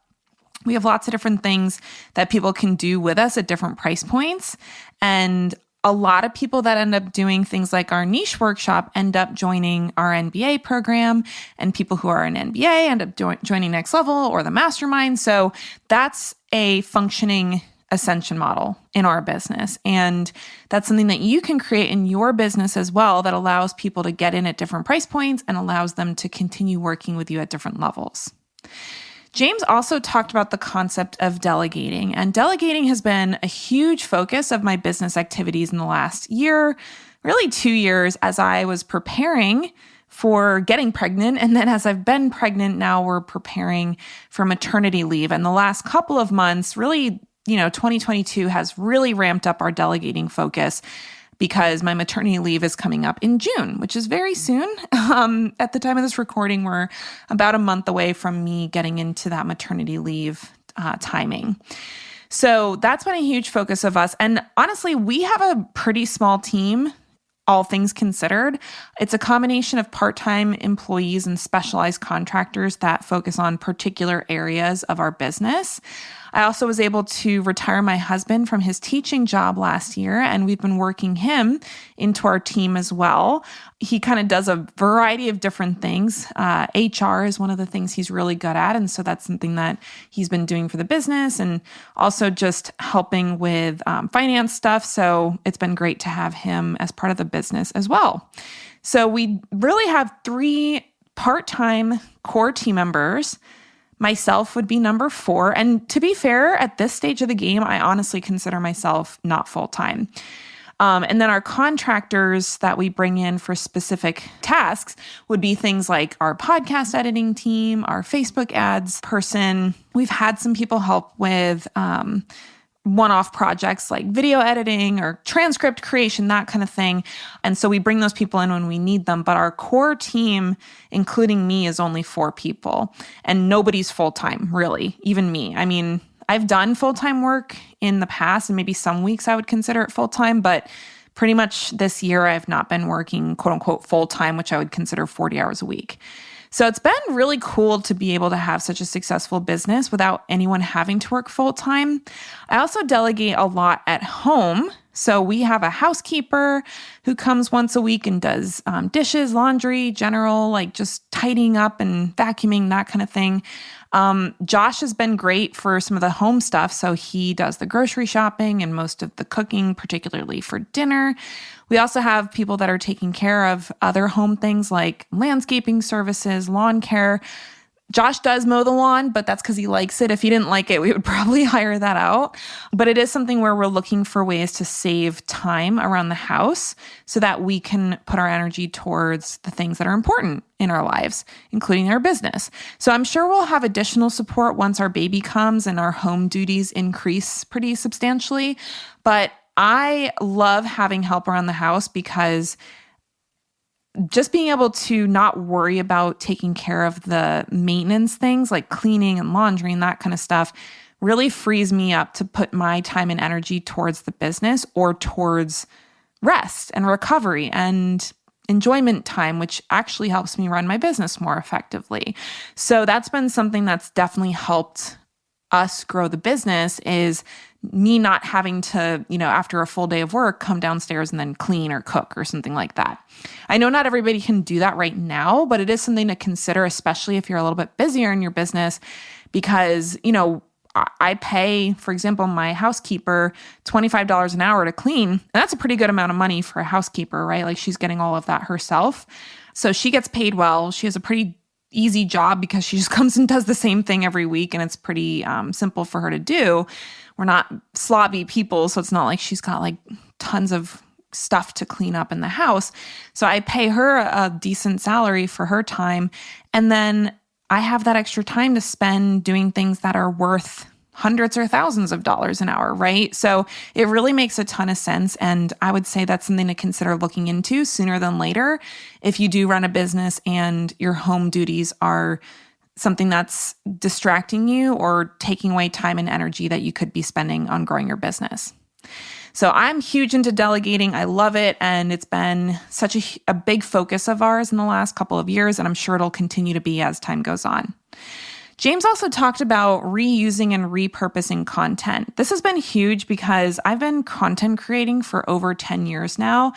We have lots of different things that people can do with us at different price points. And a lot of people that end up doing things like our niche workshop end up joining our NBA program, and people who are in NBA end up joining Next Level or the mastermind. So that's a functioning ascension model in our business. And that's something that you can create in your business as well that allows people to get in at different price points and allows them to continue working with you at different levels. James also talked about the concept of delegating, and delegating has been a huge focus of my business activities in the last year, really 2 years, as I was preparing for getting pregnant. And then as I've been pregnant, now we're preparing for maternity leave. And the last couple of months, really, 2022 has really ramped up our delegating focus because my maternity leave is coming up in June, which is very soon. At the time of this recording, we're about a month away from me getting into that maternity leave timing. So that's been a huge focus of us. And honestly, we have a pretty small team, all things considered. It's a combination of part-time employees and specialized contractors that focus on particular areas of our business. I also was able to retire my husband from his teaching job last year, and we've been working him into our team as well. He kind of does a variety of different things. HR is one of the things he's really good at, and so that's something that he's been doing for the business, and also just helping with finance stuff. So it's been great to have him as part of the business as well. So we really have 3 part-time core team members. Myself would be number 4. And to be fair, at this stage of the game, I honestly consider myself not full-time. And then our contractors that we bring in for specific tasks would be things like our podcast editing team, our Facebook ads person. We've had some people help with one-off projects like video editing or transcript creation, that kind of thing. And so we bring those people in when we need them. But our core team, including me, is only 4 people. And nobody's full-time, really, even me. I mean, I've done full-time work in the past, and maybe some weeks I would consider it full-time, but pretty much this year I've not been working quote-unquote full-time, which I would consider 40 hours a week. So it's been really cool to be able to have such a successful business without anyone having to work full-time. I also delegate a lot at home. So we have a housekeeper who comes once a week and does dishes, laundry, general, like just tidying up and vacuuming, that kind of thing. Josh has been great for some of the home stuff. So he does the grocery shopping and most of the cooking, particularly for dinner. We also have people that are taking care of other home things like landscaping services, lawn care. Josh does mow the lawn, but that's because he likes it. If he didn't like it, we would probably hire that out. But it is something where we're looking for ways to save time around the house so that we can put our energy towards the things that are important in our lives, including our business. So I'm sure we'll have additional support once our baby comes and our home duties increase pretty substantially. But I love having help around the house because just being able to not worry about taking care of the maintenance things like cleaning and laundry and that kind of stuff really frees me up to put my time and energy towards the business or towards rest and recovery and enjoyment time, which actually helps me run my business more effectively. So that's been something that's definitely helped us grow the business, is me not having to, after a full day of work, come downstairs and then clean or cook or something like that. I know not everybody can do that right now, but it is something to consider, especially if you're a little bit busier in your business, because, I pay, for example, my housekeeper $25 an hour to clean. And that's a pretty good amount of money for a housekeeper, right? Like she's getting all of that herself. So she gets paid well. She has a pretty easy job because she just comes and does the same thing every week, and it's pretty simple for her to do. We're not slobby people, so it's not like she's got like tons of stuff to clean up in the house. So I pay her a decent salary for her time, and then I have that extra time to spend doing things that are worth hundreds or thousands of dollars an hour, right? So it really makes a ton of sense. And I would say that's something to consider looking into sooner than later if you do run a business and your home duties are something that's distracting you or taking away time and energy that you could be spending on growing your business. So I'm huge into delegating. I love it. And it's been such a big focus of ours in the last couple of years. And I'm sure it'll continue to be as time goes on. James also talked about reusing and repurposing content. This has been huge because I've been content creating for over 10 years now.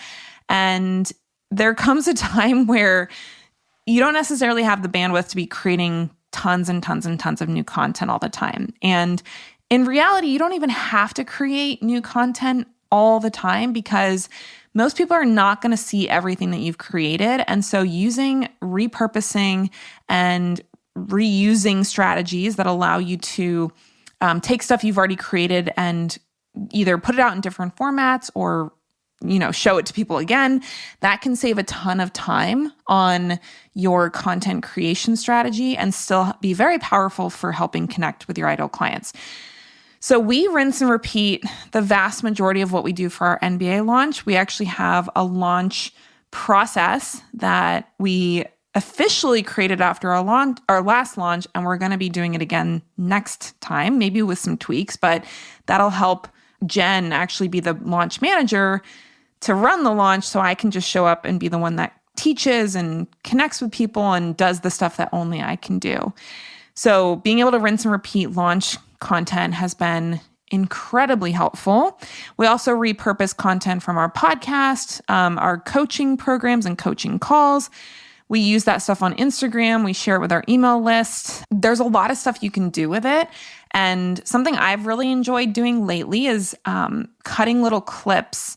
And there comes a time where you don't necessarily have the bandwidth to be creating tons and tons and tons of new content all the time. And in reality, you don't even have to create new content all the time because most people are not going to see everything that you've created. And so using repurposing and reusing strategies that allow you to take stuff you've already created and either put it out in different formats or show it to people again. That can save a ton of time on your content creation strategy and still be very powerful for helping connect with your ideal clients. So we rinse and repeat the vast majority of what we do for our NBA launch. We actually have a launch process that we officially created after our last launch, and we're going to be doing it again next time, maybe with some tweaks, but that'll help Jen actually be the launch manager to run the launch, so I can just show up and be the one that teaches and connects with people and does the stuff that only I can do. So being able to rinse and repeat launch content has been incredibly helpful. We also repurpose content from our podcast, our coaching programs and coaching calls. We use that stuff on Instagram. We share it with our email list. There's a lot of stuff you can do with it. And something I've really enjoyed doing lately is cutting little clips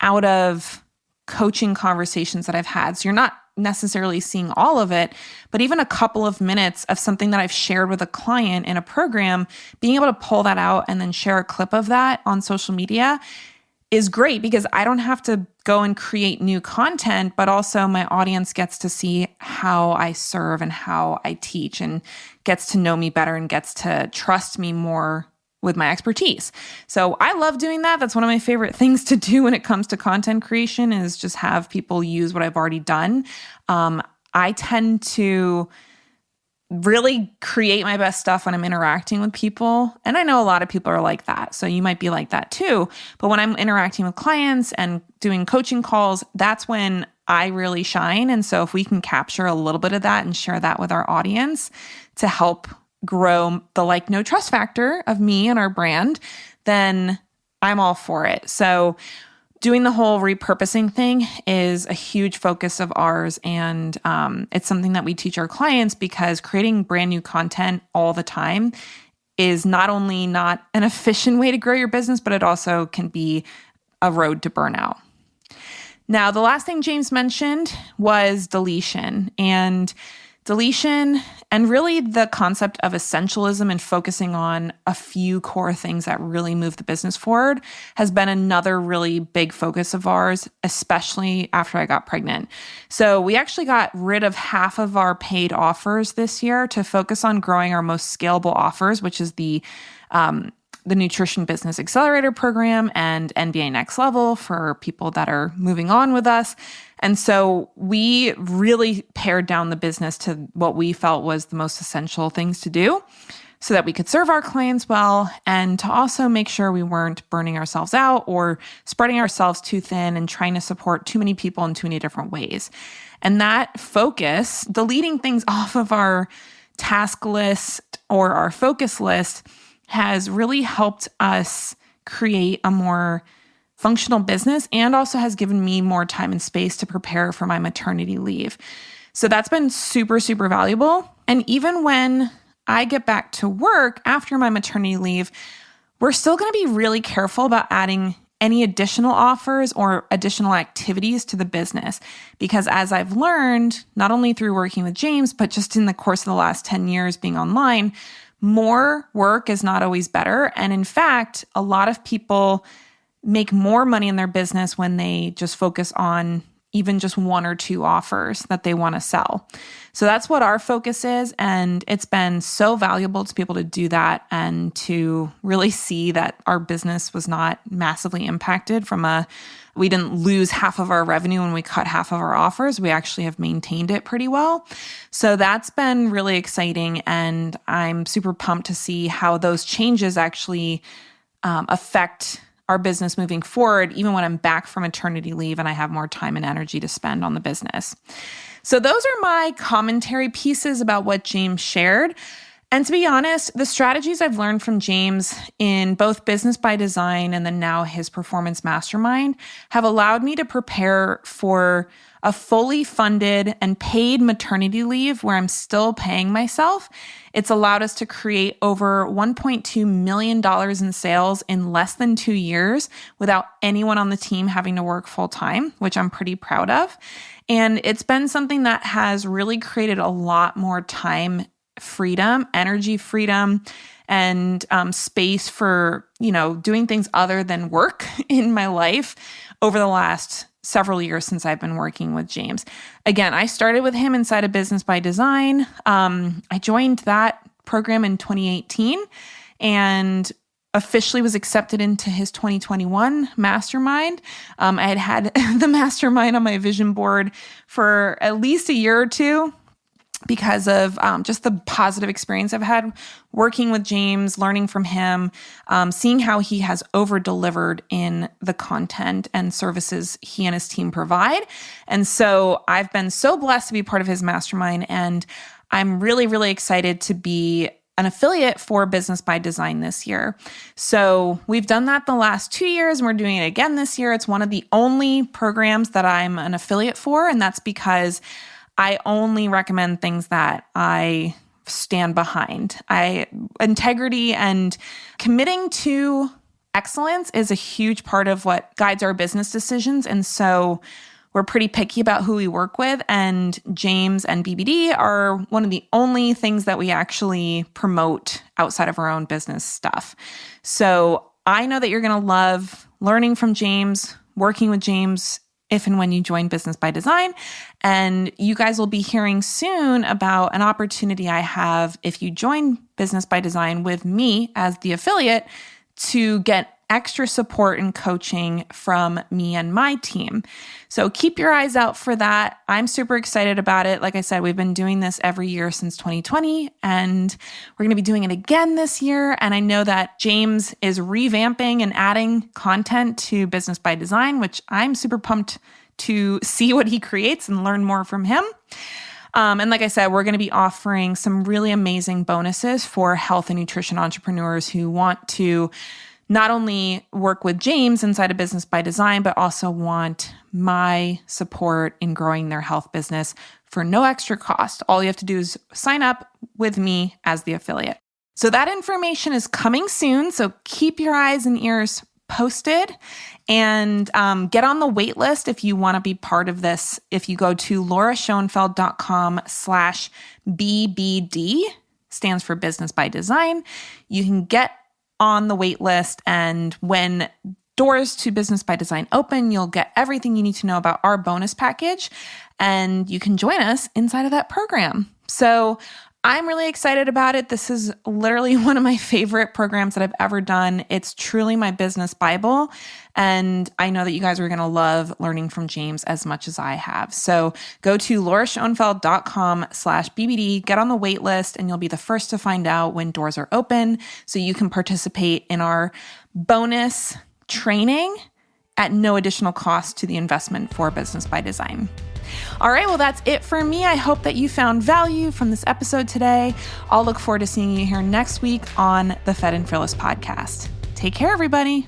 out of coaching conversations that I've had. So you're not necessarily seeing all of it, but even a couple of minutes of something that I've shared with a client in a program, being able to pull that out and then share a clip of that on social media is great because I don't have to go and create new content, but also my audience gets to see how I serve and how I teach and gets to know me better and gets to trust me more with my expertise. So I love doing that. That's one of my favorite things to do when it comes to content creation is just have people use what I've already done. I tend to really create my best stuff when I'm interacting with people. And I know a lot of people are like that. So you might be like that too. But when I'm interacting with clients and doing coaching calls, that's when I really shine. And so if we can capture a little bit of that and share that with our audience to help grow the like, no trust factor of me and our brand, then I'm all for it. So doing the whole repurposing thing is a huge focus of ours. And it's something that we teach our clients because creating brand new content all the time is not only not an efficient way to grow your business, but it also can be a road to burnout. Now, the last thing James mentioned was deletion and really the concept of essentialism and focusing on a few core things that really move the business forward has been another really big focus of ours, especially after I got pregnant. So we actually got rid of half of our paid offers this year to focus on growing our most scalable offers, which is the Nutrition Business Accelerator program and NBA Next Level for people that are moving on with us. And so we really pared down the business to what we felt was the most essential things to do so that we could serve our clients well and to also make sure we weren't burning ourselves out or spreading ourselves too thin and trying to support too many people in too many different ways. And that focus, deleting things off of our task list or our focus list, has really helped us create a more functional business and also has given me more time and space to prepare for my maternity leave. So that's been super, super valuable. And even when I get back to work after my maternity leave, we're still going to be really careful about adding any additional offers or additional activities to the business. Because as I've learned, not only through working with James, but just in the course of the last 10 years being online, more work is not always better. And in fact, a lot of people make more money in their business when they just focus on even just one or two offers that they want to sell. So that's what our focus is. And it's been so valuable to be able to do that and to really see that our business was not massively impacted we didn't lose half of our revenue when we cut half of our offers. We actually have maintained it pretty well. So that's been really exciting. And I'm super pumped to see how those changes actually affect our business moving forward, even when I'm back from maternity leave and I have more time and energy to spend on the business. So those are my commentary pieces about what James shared. And to be honest, the strategies I've learned from James in both Business by Design and then now his Performance Mastermind have allowed me to prepare for a fully funded and paid maternity leave where I'm still paying myself. It's allowed us to create over $1.2 million in sales in less than 2 years without anyone on the team having to work full time, which I'm pretty proud of. And it's been something that has really created a lot more time freedom, energy freedom, and space for, doing things other than work in my life over the last several years since I've been working with James. Again, I started with him inside of Business by Design. I joined that program in 2018 and officially was accepted into his 2021 mastermind. I had the mastermind on my vision board for at least a year or two because of just the positive experience I've had working with James, learning from him, seeing how he has over-delivered in the content and services he and his team provide. And so I've been so blessed to be part of his mastermind, and I'm really, really excited to be an affiliate for Business by Design this year. So we've done that the last 2 years, and we're doing it again this year. It's one of the only programs that I'm an affiliate for, and that's because I only recommend things that I stand behind. Integrity and committing to excellence is a huge part of what guides our business decisions. And so we're pretty picky about who we work with. And James and BBD are one of the only things that we actually promote outside of our own business stuff. So I know that you're going to love learning from James, working with James, if and when you join Business by Design. And you guys will be hearing soon about an opportunity I have if you join Business by Design with me as the affiliate to get extra support and coaching from me and my team. So keep your eyes out for that. I'm super excited about it. Like I said, we've been doing this every year since 2020, and we're going to be doing it again this year. And I know that James is revamping and adding content to Business by Design, which I'm super pumped to see what he creates and learn more from him. And like I said, we're going to be offering some really amazing bonuses for health and nutrition entrepreneurs who want to not only work with James inside of Business by Design, but also want my support in growing their health business for no extra cost. All you have to do is sign up with me as the affiliate. So that information is coming soon. So keep your eyes and ears posted and get on the wait list if you want to be part of this. If you go to lauraschoenfeld.com/BBD, stands for Business by Design, you can get on the wait list, and when doors to Business by Design open, you'll get everything you need to know about our bonus package, and you can join us inside of that program. So I'm really excited about it. This is literally one of my favorite programs that I've ever done. It's truly my business Bible, and I know that you guys are going to love learning from James as much as I have. So go to lauraschoenfeld.com/BBD, get on the wait list, and you'll be the first to find out when doors are open so you can participate in our bonus training at no additional cost to the investment for Business by Design. All right, well, that's it for me. I hope that you found value from this episode today. I'll look forward to seeing you here next week on the Fed and Fearless podcast. Take care, everybody.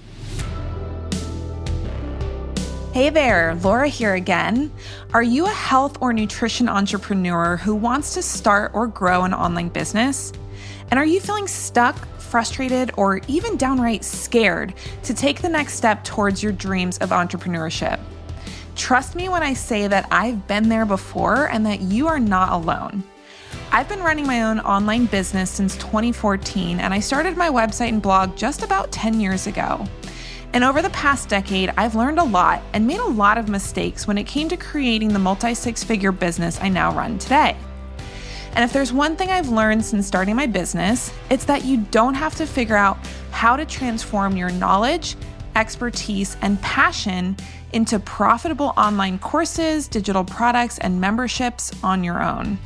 Hey there, Laura here again. Are you a health or nutrition entrepreneur who wants to start or grow an online business? And are you feeling stuck, frustrated, or even downright scared to take the next step towards your dreams of entrepreneurship? Trust me when I say that I've been there before and that you are not alone. I've been running my own online business since 2014, and I started my website and blog just about 10 years ago. And over the past decade, I've learned a lot and made a lot of mistakes when it came to creating the multi-six-figure business I now run today. And if there's one thing I've learned since starting my business, it's that you don't have to figure out how to transform your knowledge, expertise, and passion into profitable online courses, digital products, and memberships on your own.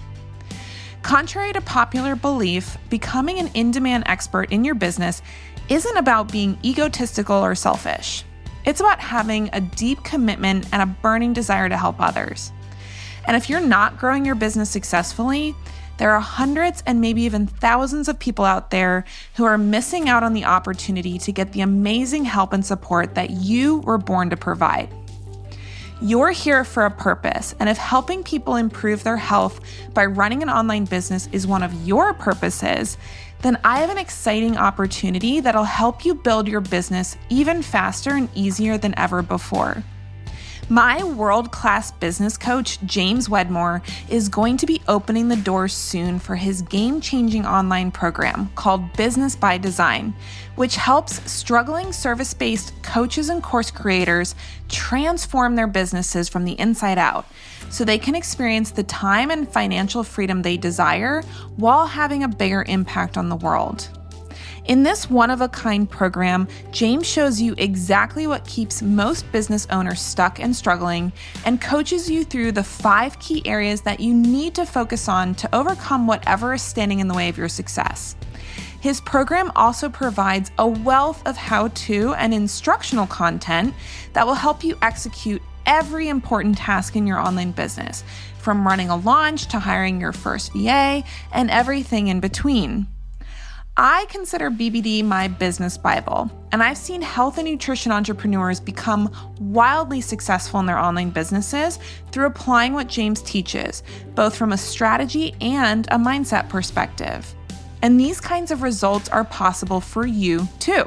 Contrary to popular belief, becoming an in-demand expert in your business isn't about being egotistical or selfish. It's about having a deep commitment and a burning desire to help others. And if you're not growing your business successfully, there are hundreds and maybe even thousands of people out there who are missing out on the opportunity to get the amazing help and support that you were born to provide. You're here for a purpose, and if helping people improve their health by running an online business is one of your purposes, then I have an exciting opportunity that'll help you build your business even faster and easier than ever before. My world-class business coach, James Wedmore, is going to be opening the doors soon for his game-changing online program called Business by Design, which helps struggling service-based coaches and course creators transform their businesses from the inside out so they can experience the time and financial freedom they desire while having a bigger impact on the world. In this one-of-a-kind program, James shows you exactly what keeps most business owners stuck and struggling and coaches you through the 5 key areas that you need to focus on to overcome whatever is standing in the way of your success. His program also provides a wealth of how-to and instructional content that will help you execute every important task in your online business, from running a launch to hiring your first VA and everything in between. I consider BBD my business Bible, and I've seen health and nutrition entrepreneurs become wildly successful in their online businesses through applying what James teaches, both from a strategy and a mindset perspective. And these kinds of results are possible for you too.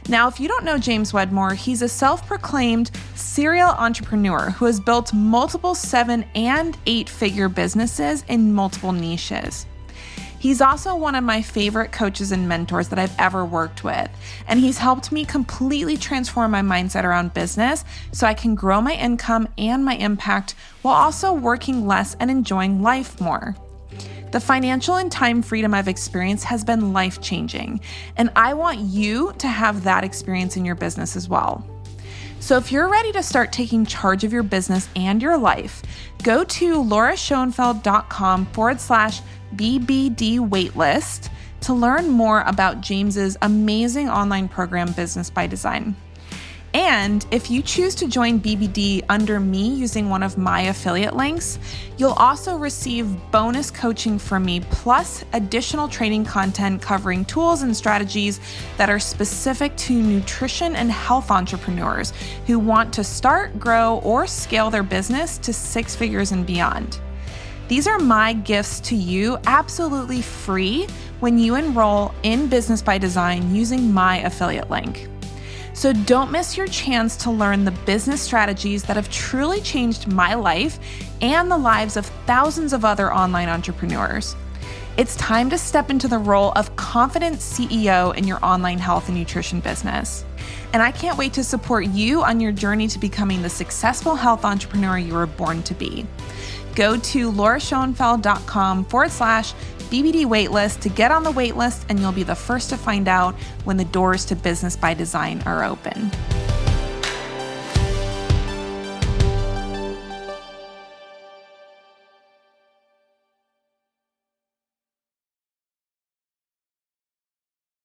Now, if you don't know James Wedmore, he's a self-proclaimed serial entrepreneur who has built multiple 7- and 8-figure businesses in multiple niches. He's also one of my favorite coaches and mentors that I've ever worked with, and he's helped me completely transform my mindset around business so I can grow my income and my impact while also working less and enjoying life more. The financial and time freedom I've experienced has been life-changing, and I want you to have that experience in your business as well. So if you're ready to start taking charge of your business and your life, go to lauraschoenfeld.com/BBD waitlist to learn more about James's amazing online program, Business by Design. And if you choose to join BBD under me using one of my affiliate links, you'll also receive bonus coaching from me, plus additional training content covering tools and strategies that are specific to nutrition and health entrepreneurs who want to start, grow, or scale their business to 6 figures and beyond. These are my gifts to you absolutely free when you enroll in Business by Design using my affiliate link. So don't miss your chance to learn the business strategies that have truly changed my life and the lives of thousands of other online entrepreneurs. It's time to step into the role of confident CEO in your online health and nutrition business. And I can't wait to support you on your journey to becoming the successful health entrepreneur you were born to be. Go to lauraschoenfeld.com/BBD waitlist to get on the waitlist, and you'll be the first to find out when the doors to Business by Design are open.